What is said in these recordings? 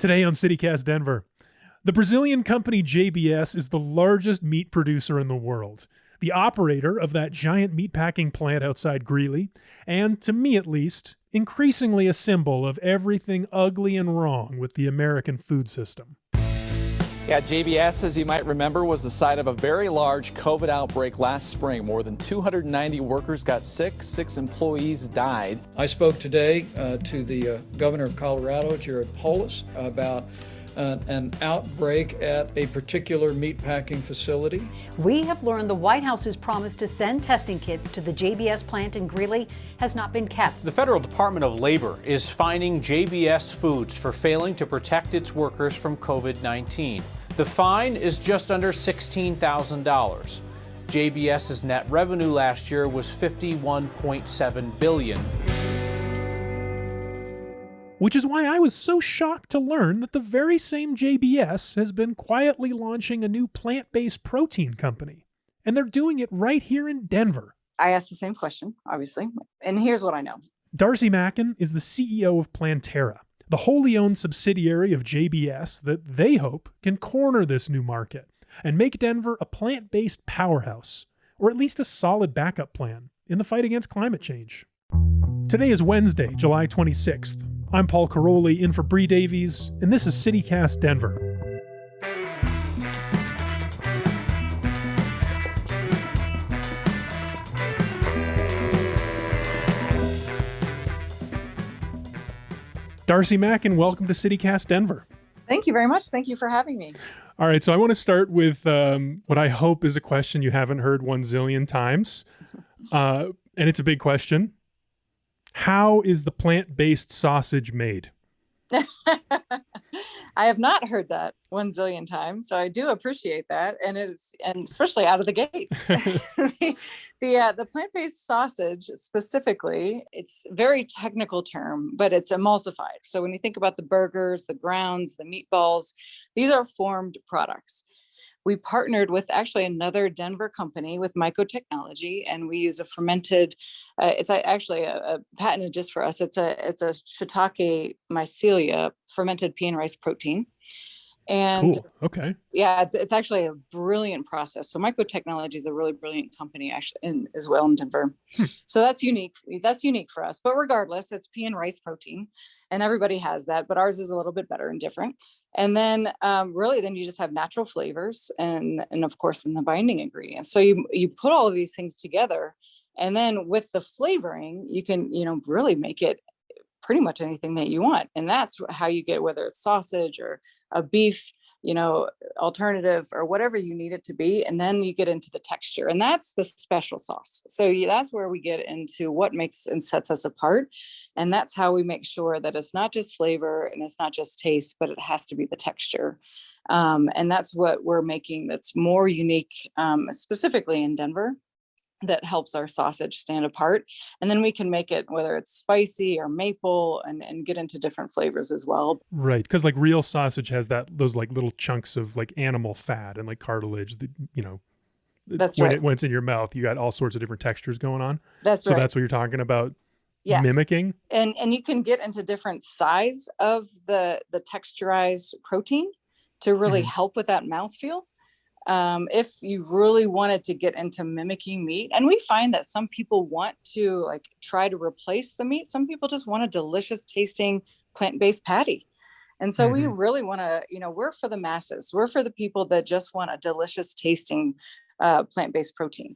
Today on CityCast Denver, the Brazilian company JBS is the largest meat producer in the world, the operator of that giant meatpacking plant outside Greeley, and, to me at least, increasingly a symbol of everything ugly and wrong with the American food system. Yeah, JBS, as you might remember, was the site of a very large COVID outbreak last spring. More than 290 workers got sick, 6 employees died. I spoke today to the governor of Colorado, Jared Polis, about an outbreak at a particular meatpacking facility. We have learned the White House's promise to send testing kits to the JBS plant in Greeley has not been kept. The Federal Department of Labor is fining JBS Foods for failing to protect its workers from COVID-19. The fine is just under $16,000. JBS's net revenue last year was $51.7 billion. Which is why I was so shocked to learn that the very same JBS has been quietly launching a new plant-based protein company. And they're doing it right here in Denver. I asked the same question, obviously. And here's what I know. Darcy Mackin is the CEO of Planterra, the wholly owned subsidiary of JBS that they hope can corner this new market and make Denver a plant-based powerhouse, or at least a solid backup plan in the fight against climate change. Today is Wednesday, July 26th. I'm Paul Caroli in for Bree Davies, and this is CityCast Denver. Darcy Mackin, welcome to CityCast Denver. Thank you very much. Thank you for having me. All right, so I want to start with what I hope is a question you haven't heard 1 zillion times, and it's a big question. How is the plant-based sausage made? I have not heard that 1 zillion times, so I do appreciate that, and especially out of the gate. The plant-based sausage specifically, it's a very technical term, but it's emulsified. So when you think about the burgers, the grounds, the meatballs, these are formed products. We partnered with actually another Denver company with Myco Technology, and we use a fermented, it's actually a patented just for us. It's a shiitake mycelia fermented pea and rice protein. And cool. Okay. Yeah, it's actually a brilliant process. So Myco Technology is a really brilliant company actually as well in Denver. So that's unique. That's unique for us. But regardless, it's pea and rice protein, and everybody has that, but ours is a little bit better and different. And then really then you just have natural flavors and of course then the binding ingredients. So you put all of these things together, and then with the flavoring, you can, really make it pretty much anything that you want. And that's how you get, whether it's sausage or a beef, alternative or whatever you need it to be. And then you get into the texture, and that's the special sauce. So that's where we get into what makes and sets us apart. And that's how we make sure that it's not just flavor and it's not just taste, but it has to be the texture. And that's what we're making that's more unique, specifically in Denver, that helps our sausage stand apart. And then we can make it, whether it's spicy or maple, and get into different flavors as well. Right, because like real sausage has those like little chunks of like animal fat and like cartilage that, That's when right. When it's in your mouth, you got all sorts of different textures going on. That's right. So that's what you're talking about. Yes. Mimicking. And you can get into different size of the texturized protein to really help with that mouthfeel. If you really wanted to get into mimicking meat, and we find that some people want to like try to replace the meat. Some people just want a delicious tasting plant-based patty. And so we really want to, we're for the masses. We're for the people that just want a delicious tasting plant-based protein.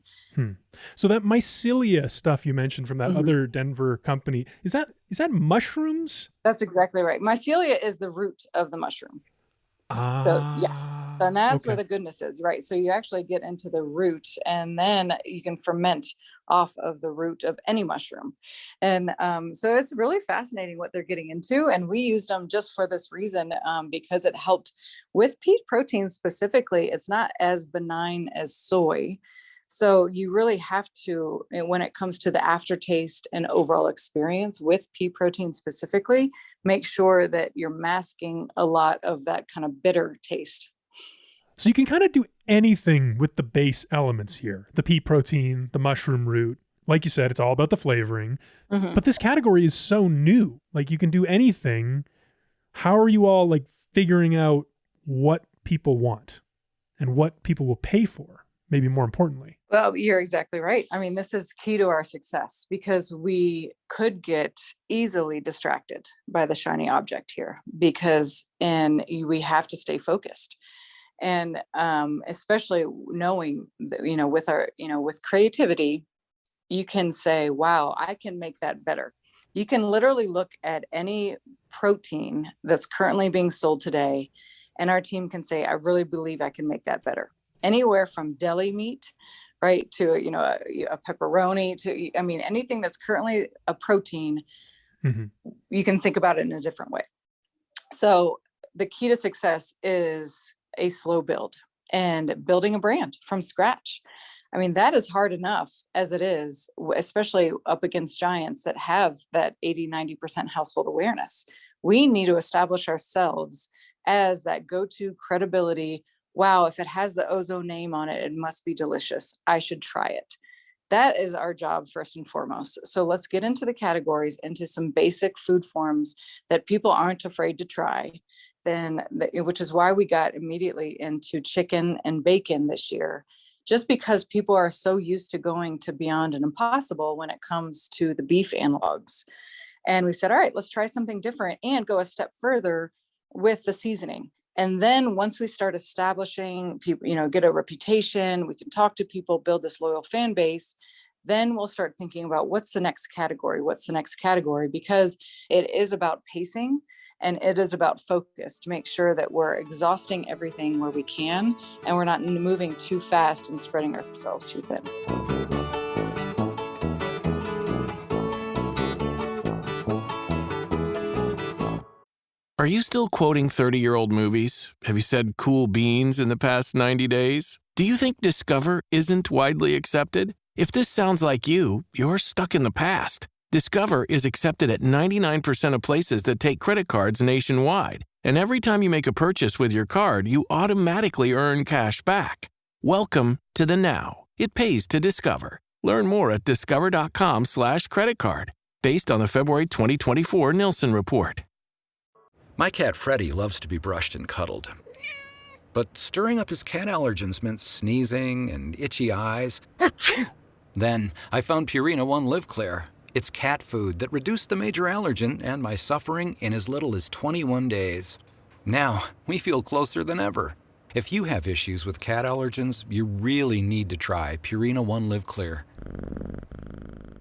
So that mycelia stuff you mentioned from that other Denver company, is that mushrooms? That's exactly right. Mycelia is the root of the mushroom. So yes, and that's where the goodness is, right? So you actually get into the root, and then you can ferment off of the root of any mushroom. And so it's really fascinating what they're getting into. And we used them just for this reason, because it helped with pea protein specifically. It's not as benign as soy. So you really have to, when it comes to the aftertaste and overall experience with pea protein specifically, make sure that you're masking a lot of that kind of bitter taste. So you can kind of do anything with the base elements here, the pea protein, the mushroom root. Like you said, it's all about the flavoring. But this category is so new. Like you can do anything How are you all like figuring out what people want and what people will pay for? Maybe more importantly. Well, you're exactly right. I mean, this is key to our success because we could get easily distracted by the shiny object here we have to stay focused. And especially knowing that, with creativity, you can say, wow, I can make that better. You can literally look at any protein that's currently being sold today, and our team can say, I really believe I can make that better. Anywhere from deli meat, right, to a pepperoni, to anything that's currently a protein, you can think about it in a different way. So the key to success is a slow build and building a brand from scratch. I mean, that is hard enough as it is, especially up against giants that have that 80-90% household awareness. We need to establish ourselves as that go-to credibility. Wow, if it has the Ozo name on it, it must be delicious. I should try it. That is our job first and foremost. So let's get into the categories, into some basic food forms that people aren't afraid to try. Which is why we got immediately into chicken and bacon this year, just because people are so used to going to Beyond and Impossible when it comes to the beef analogs. And we said, all right, let's try something different and go a step further with the seasoning. And then once we start establishing people, get a reputation, we can talk to people, build this loyal fan base, then we'll start thinking about what's the next category, because it is about pacing and it is about focus to make sure that we're exhausting everything where we can and we're not moving too fast and spreading ourselves too thin. Are you still quoting 30-year-old movies? Have you said cool beans in the past 90 days? Do you think Discover isn't widely accepted? If this sounds like you, you're stuck in the past. Discover is accepted at 99% of places that take credit cards nationwide. And every time you make a purchase with your card, you automatically earn cash back. Welcome to the now. It pays to Discover. Learn more at discover.com/credit card. Based on the February 2024 Nielsen report. My cat Freddie loves to be brushed and cuddled. But stirring up his cat allergens meant sneezing and itchy eyes. Then I found Purina One Live Clear. It's cat food that reduced the major allergen and my suffering in as little as 21 days. Now, we feel closer than ever. If you have issues with cat allergens, you really need to try Purina One Live Clear.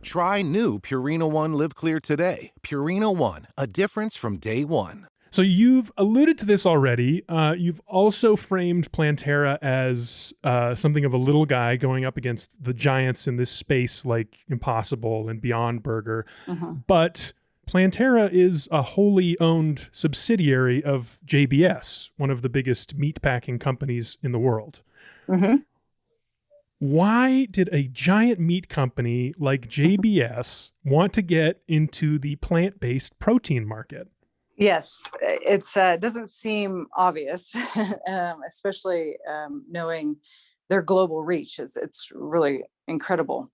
Try new Purina One Live Clear today. Purina One, a difference from day one. So you've alluded to this already. You've also framed Planterra as something of a little guy going up against the giants in this space like Impossible and Beyond Burger. But Planterra is a wholly owned subsidiary of JBS, one of the biggest meatpacking companies in the world. Why did a giant meat company like JBS want to get into the plant-based protein market? Yes, it doesn't seem obvious, especially knowing their global reach. It's really incredible.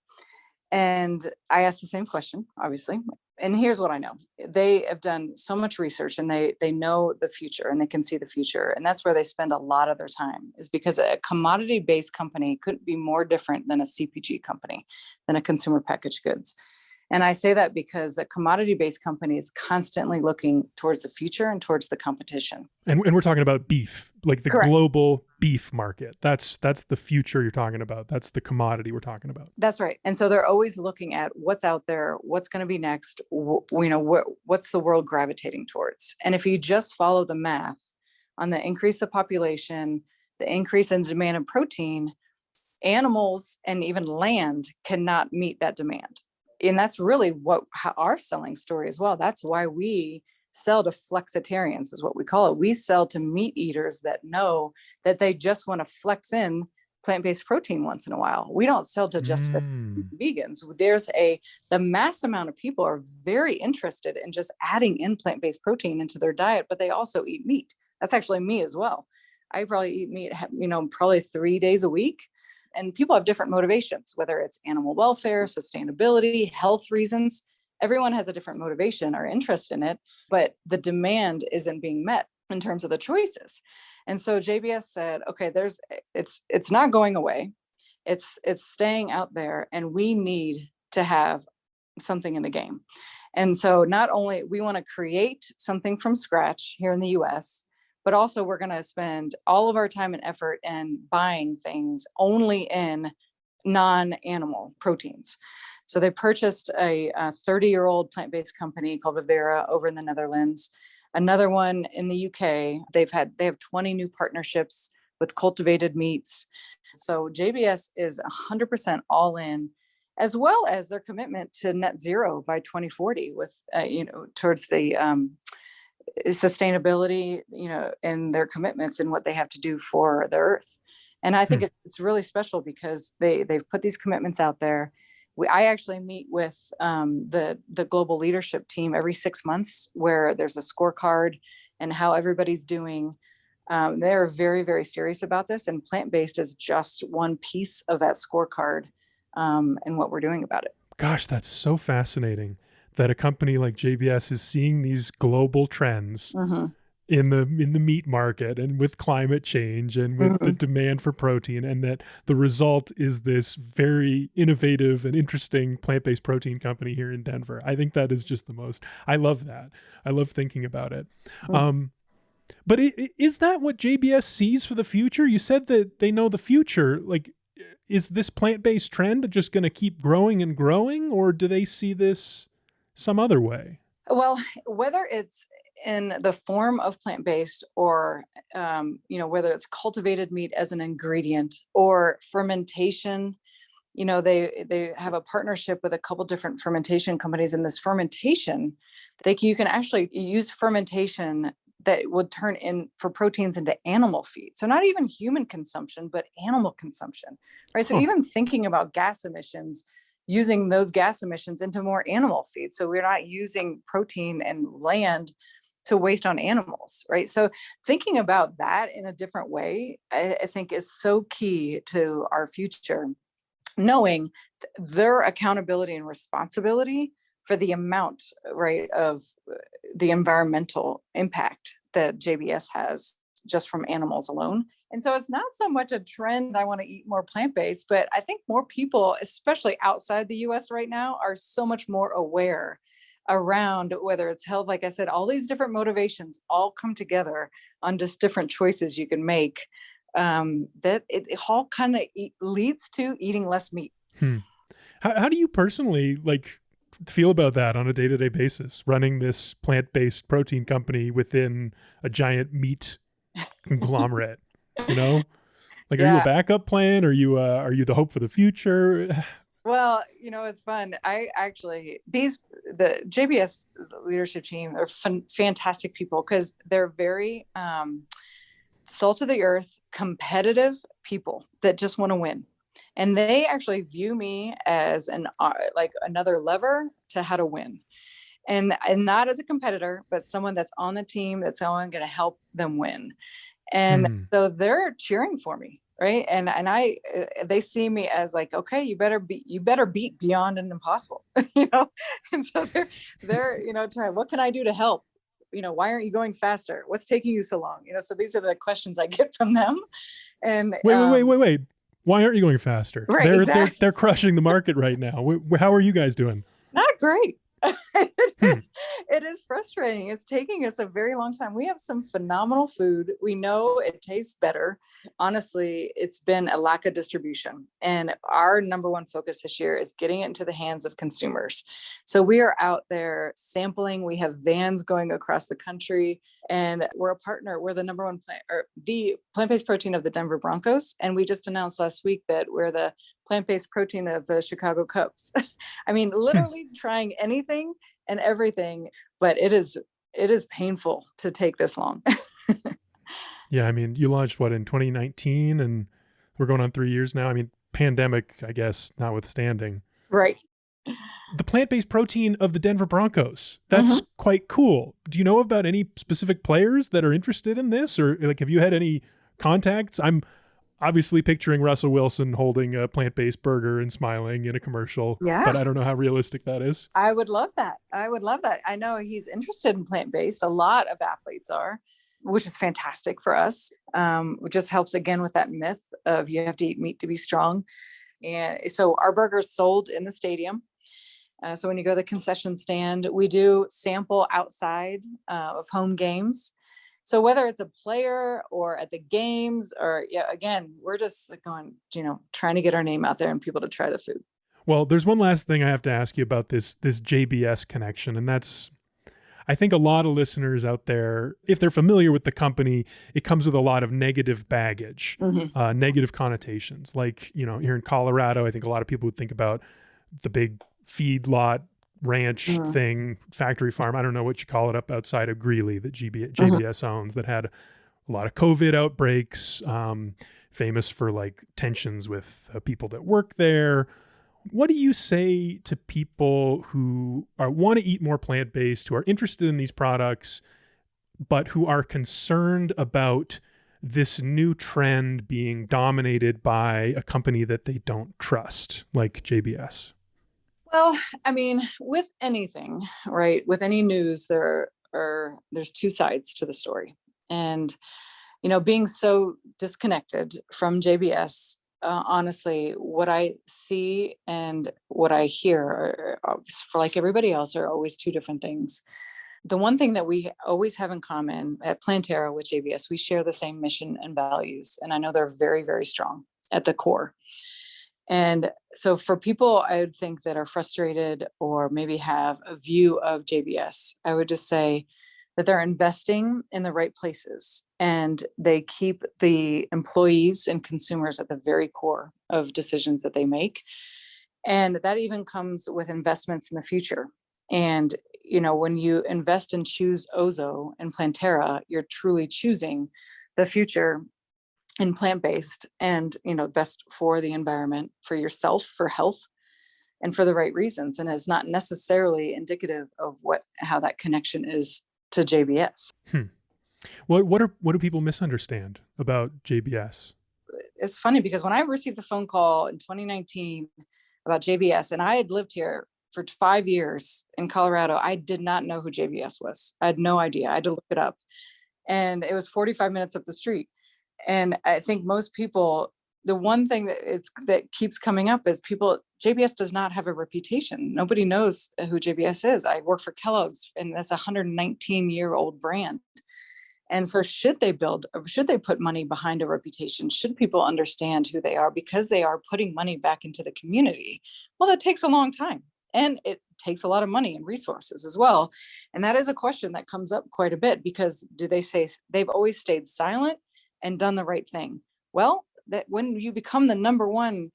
And I asked the same question, obviously. And here's what I know. They have done so much research and they know the future and they can see the future. And that's where they spend a lot of their time, is because a commodity-based company couldn't be more different than a CPG company, than a consumer packaged goods. And I say that because the commodity-based company is constantly looking towards the future and towards the competition. And we're talking about beef, like the Correct. global beef market. That's the future you're talking about. That's the commodity we're talking about. That's right. And so they're always looking at what's out there, what's going to be next, what's the world gravitating towards. And if you just follow the math on the increase of population, the increase in demand of protein, animals and even land cannot meet that demand. And that's really our selling story as well. That's why we sell to flexitarians, is what we call it. We sell to meat eaters that know that they just want to flex in plant-based protein once in a while. We don't sell to just vegans. The mass amount of people are very interested in just adding in plant-based protein into their diet, but they also eat meat. That's actually me as well. I probably eat meat, probably 3 days a week. And people have different motivations, whether it's animal welfare, sustainability, health reasons. everyone has a different motivation or interest in it, but the demand isn't being met in terms of the choices. And so JBS said, okay, it's not going away. It's staying out there, and we need to have something in the game. And so not only we want to create something from scratch here in the US, but also we're going to spend all of our time and effort in buying things only in non-animal proteins. So they purchased a 30-year-old plant-based company called Vivera over in the Netherlands. Another one in the UK. They have 20 new partnerships with cultivated meats. So JBS is 100% all in, as well as their commitment to net zero by 2040 with, towards the sustainability, and their commitments and what they have to do for the earth. And I think it's really special because they've put these commitments out there. I actually meet with the global leadership team every 6 months, where there's a scorecard and how everybody's doing. They're very, very serious about this, and plant-based is just one piece of that scorecard, and what we're doing about it. Gosh, that's so fascinating that a company like JBS is seeing these global trends in the meat market and with climate change and with the demand for protein, and that the result is this very innovative and interesting plant-based protein company here in Denver. I think that is just the most, I love that. I love thinking about it. But is that what JBS sees for the future? You said that they know the future. Like, is this plant-based trend just going to keep growing and growing, or do they see this some other way? Well, whether it's in the form of plant-based or, whether it's cultivated meat as an ingredient or fermentation, they have a partnership with a couple different fermentation companies. In this fermentation, you can actually use fermentation that would turn in for proteins into animal feed. So not even human consumption, but animal consumption, right? So even thinking about gas emissions, using those gas emissions into more animal feed. So we're not using protein and land to waste on animals, right? So thinking about that in a different way, I think is so key to our future, knowing their accountability and responsibility for the amount, right, of the environmental impact that JBS has just from animals alone. And so it's not so much a trend, I want to eat more plant-based, but I think more people, especially outside the US right now, are so much more aware around whether it's health. Like I said, all these different motivations all come together on just different choices you can make, that it all kind of leads to eating less meat. How do you personally feel about that on a day-to-day basis, running this plant-based protein company within a giant meat conglomerate? Are you a backup plan? Are you the hope for the future? Well, it's fun. I actually, the JBS leadership team are fantastic people, because they're very salt of the earth, competitive people that just want to win. And they actually view me as another lever to how to win, and not as a competitor, but someone that's on the team, that's someone going to help them win. And so they're cheering for me, right? And they see me as okay, you better beat beyond and impossible, And so they're trying, what can I do to help? Why aren't you going faster? What's taking you so long? So these are the questions I get from them. And wait. Why aren't you going faster? Right, exactly. They're crushing the market right now. How are you guys doing? Not great. It is frustrating. It's taking us a very long time. We have some phenomenal food. We know it tastes better. Honestly, it's been a lack of distribution. And our number one focus this year is getting it into the hands of consumers. So we are out there sampling. We have vans going across the country, and we're a partner. We're the number one the plant-based protein of the Denver Broncos. And we just announced last week that we're the plant-based protein of the Chicago Cubs. I mean, literally trying anything and everything, but it is painful to take this long. Yeah, I mean, you launched in 2019, and we're going on 3 years now. I mean, pandemic, I guess, notwithstanding. Right. The plant-based protein of the Denver Broncos. That's quite cool. Do you know about any specific players that are interested in this, or have you had any contacts? I'm obviously picturing Russell Wilson holding a plant-based burger and smiling in a commercial, but I don't know how realistic that is. I would love that. I know he's interested in plant-based. A lot of athletes are, which is fantastic for us. It just helps again with that myth of you have to eat meat to be strong. And so our burgers sold in the stadium. So when you go to the concession stand, we do sample outside of home games. So whether it's a player or at the games or, again, we're just going, trying to get our name out there and people to try the food. Well, there's one last thing I have to ask you about this JBS connection. And that's, I think a lot of listeners out there, if they're familiar with the company, it comes with a lot of negative baggage, negative connotations. Like, here in Colorado, I think a lot of people would think about the big feedlot ranch thing, factory farm. I don't know what you call it up outside of Greeley that JBS owns, that had a lot of COVID outbreaks, famous for like tensions with people that work there. What do you say to people who want to eat more plant-based, who are interested in these products, but who are concerned about this new trend being dominated by a company that they don't trust, like JBS? Well, I mean, with anything, right? With any news, there's two sides to the story. And, being so disconnected from JBS, honestly, what I see and what I hear, for like everybody else, are always two different things. The one thing that we always have in common at Planterra with JBS, we share the same mission and values. And I know they're very, very strong at the core. And so for people, I would think that are frustrated or maybe have a view of JBS, I would just say that they're investing in the right places and they keep the employees and consumers at the very core of decisions that they make. And that even comes with investments in the future. And, when you invest and choose Ozo and Planterra, you're truly choosing the future in plant-based and, best for the environment, for yourself, for health, and for the right reasons. And it's not necessarily indicative of how that connection is to JBS. What do people misunderstand about JBS? It's funny because when I received the phone call in 2019 about JBS, and I had lived here for 5 years in Colorado, I did not know who JBS was. I had no idea. I had to look it up. And it was 45 minutes up the street. And I think most people, the one thing that keeps coming up is JBS does not have a reputation. Nobody knows who JBS is. I work for Kellogg's, and that's a 119-year-old brand. And so should they put money behind a reputation? Should people understand who they are because they are putting money back into the community? Well, that takes a long time. And it takes a lot of money and resources as well. And that is a question that comes up quite a bit because do they say they've always stayed silent and done the right thing? Well, that when you become the number one,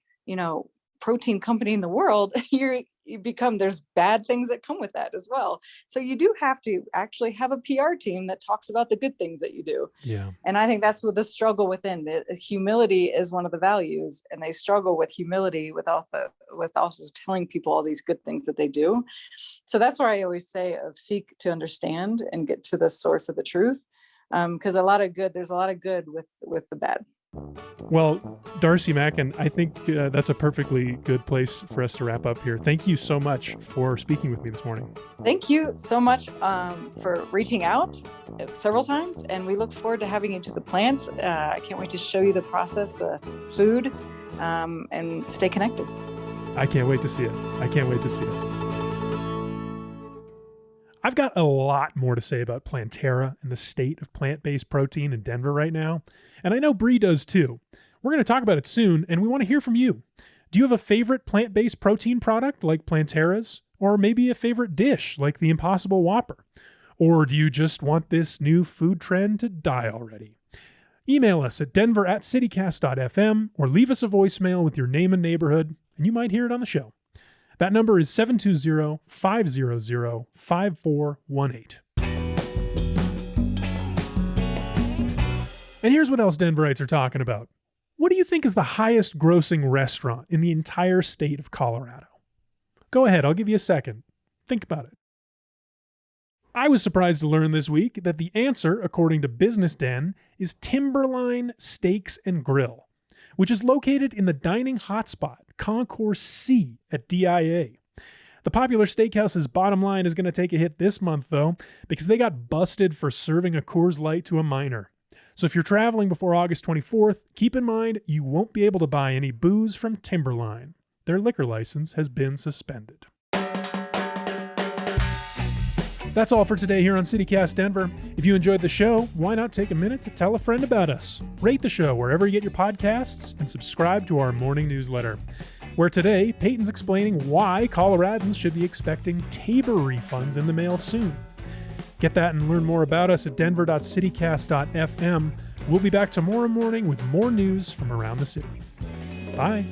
protein company in the world, there's bad things that come with that as well. So you do have to actually have a PR team that talks about the good things that you do. Yeah. And I think that's what the struggle within. Humility is one of the values, and they struggle with humility with also telling people all these good things that they do. So that's why I always say seek to understand and get to the source of the truth. Because there's a lot of good with the bad. Well, Darcy Macken, I think that's a perfectly good place for us to wrap up here. Thank you so much for speaking with me this morning. Thank you so much for reaching out several times, and we look forward to having you to the plant. I can't wait to show you the process, the food, and stay connected. I can't wait to see it. I've got a lot more to say about Planterra and the state of plant-based protein in Denver right now, and I know Bree does too. We're going to talk about it soon, and we want to hear from you. Do you have a favorite plant-based protein product like Planterra's, or maybe a favorite dish like the Impossible Whopper? Or do you just want this new food trend to die already? Email us at denver@citycast.fm or leave us a voicemail with your name and neighborhood, and you might hear it on the show. That number is 720-500-5418. And here's what else Denverites are talking about. What do you think is the highest grossing restaurant in the entire state of Colorado? Go ahead, I'll give you a second. Think about it. I was surprised to learn this week that the answer, according to Business Den, is Timberline Steaks and Grill. which is located in the dining hotspot, Concourse C at DIA. The popular steakhouse's bottom line is going to take a hit this month, though, because they got busted for serving a Coors Light to a minor. So if you're traveling before August 24th, keep in mind you won't be able to buy any booze from Timberline. Their liquor license has been suspended. That's all for today here on CityCast Denver. If you enjoyed the show, why not take a minute to tell a friend about us? Rate the show wherever you get your podcasts and subscribe to our morning newsletter, where today Peyton's explaining why Coloradans should be expecting Tabor refunds in the mail soon. Get that and learn more about us at denver.citycast.fm. We'll be back tomorrow morning with more news from around the city. Bye.